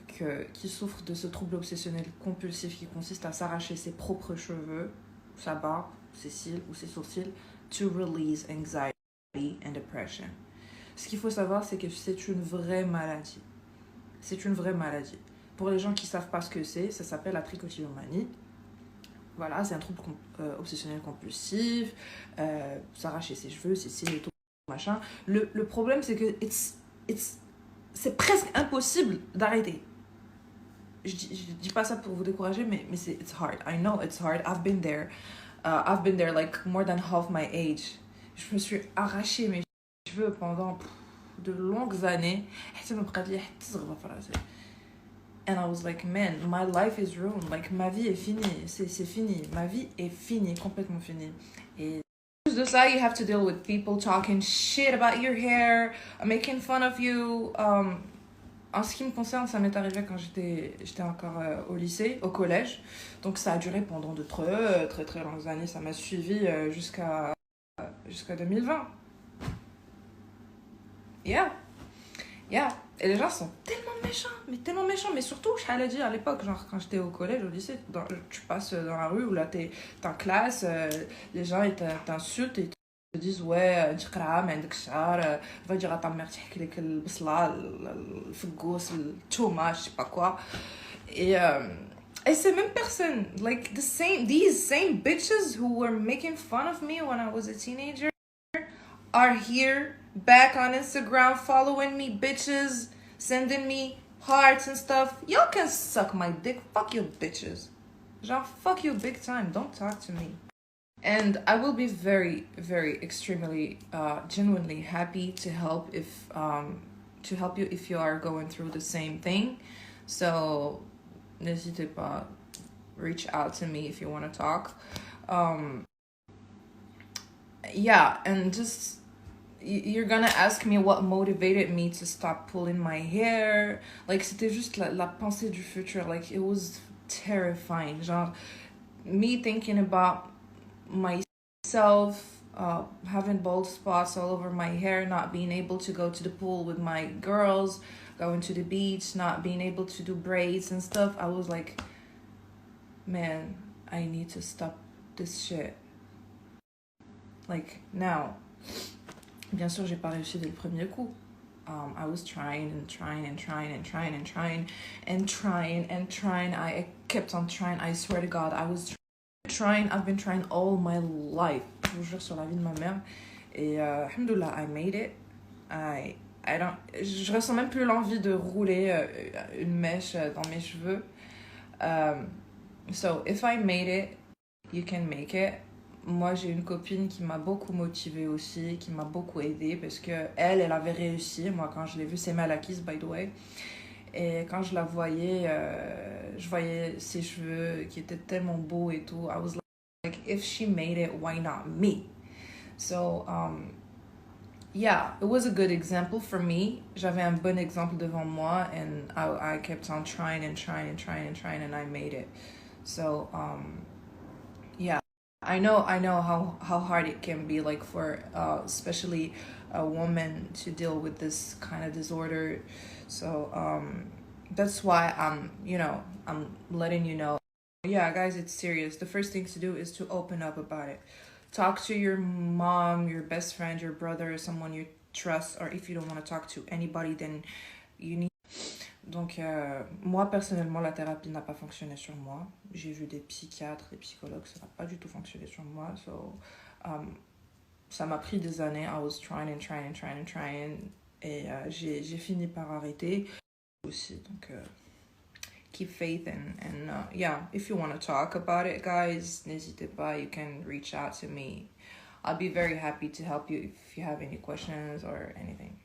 qui souffre de ce trouble obsessionnel compulsif qui consiste à s'arracher ses propres cheveux, sa barbe, ses cils ou ses sourcils, to release anxiety and depression. Ce qu'il faut savoir, c'est que c'est une vraie maladie. C'est une vraie maladie. Pour les gens qui ne savent pas ce que c'est, ça s'appelle la trichotillomanie. Voilà, c'est un trouble obsessionnel compulsif, s'arracher ses cheveux, ses cils et tout, machin. Le problème, c'est que c'est presque impossible d'arrêter. Je dis pas ça pour vous décourager, mais it's hard. I know it's hard. I've been there. I've been there like more than half my age. Je me suis arraché mes cheveux pendant de longues années. And I was like, man, my life is ruined. Like, ma vie est finie. C'est fini. Ma vie est finie, complètement finie. Et plus de ça, you have to deal with people talking shit about your hair, making fun of you. En ce qui me concerne, ça m'est arrivé quand j'étais encore au lycée, au collège. Donc, ça a duré pendant de très longues années. Ça m'a suivi jusqu'à 2020. Yeah. Et les gens sont tellement méchants. Mais surtout, je t'allais dire à l'époque, genre quand j'étais au collège, au lycée, tu passes dans la rue ou là t'es en classe, les gens ils t'insultent et te disent ouais, va dire à ta mère le bisla, le fgous, le toma, je sais pas quoi. Et ces mêmes personnes, like these same bitches who were making fun of me when I was a teenager are here back on Instagram following me, bitches, sending me hearts and stuff. Y'all can suck my dick. Fuck you, bitches. Genre, fuck you big time. Don't talk to me. And I will be very, very, extremely, genuinely happy to help you if you are going through the same thing. So, n'hésitez pas. Reach out to me if you want to talk. Yeah, and just you're gonna ask me what motivated me to stop pulling my hair. Like, c'était juste la pensée du futur. Like, it was terrifying. Genre, me thinking about myself, having bald spots all over my hair, not being able to go to the pool with my girls, going to the beach, not being able to do braids and stuff. I was like, man, I need to stop this shit. Like, now. Bien sûr, j'ai pas réussi dès le premier coup. I was trying. I kept on trying. I swear to God, I was trying. I've been trying all my life. Je vous jure sur la vie de ma mère. Et alhamdoulilah, I made it. Je ressens même plus l'envie de rouler une mèche dans mes cheveux. So, if I made it, you can make it. Moi, j'ai une copine qui m'a beaucoup motivée aussi, qui m'a beaucoup aidée parce que elle avait réussi. Moi, quand je l'ai vue, c'est Malakis, by the way. Et quand je la voyais, je voyais ses cheveux qui étaient tellement beaux et tout. I was like, if she made it, why not me? So, yeah, it was a good example for me. J'avais un bon exemple devant moi and I kept on trying and I made it. So, yeah. I know how hard it can be, like, for especially a woman to deal with this kind of disorder. So that's why I'm letting you know. Yeah, guys, it's serious. The first thing to do is to open up about it. Talk to your mom, your best friend, your brother, someone you trust, or if you don't want to talk to anybody, then you need. Donc, moi, personnellement, la thérapie n'a pas fonctionné sur moi. J'ai vu des psychiatres, des psychologues, ça n'a pas du tout fonctionné sur moi. So, ça m'a pris des années. I was trying. Et j'ai fini par arrêter aussi. Donc, keep faith and yeah, if you want to talk about it, guys, n'hésitez pas. You can reach out to me. I'll be very happy to help you if you have any questions or anything.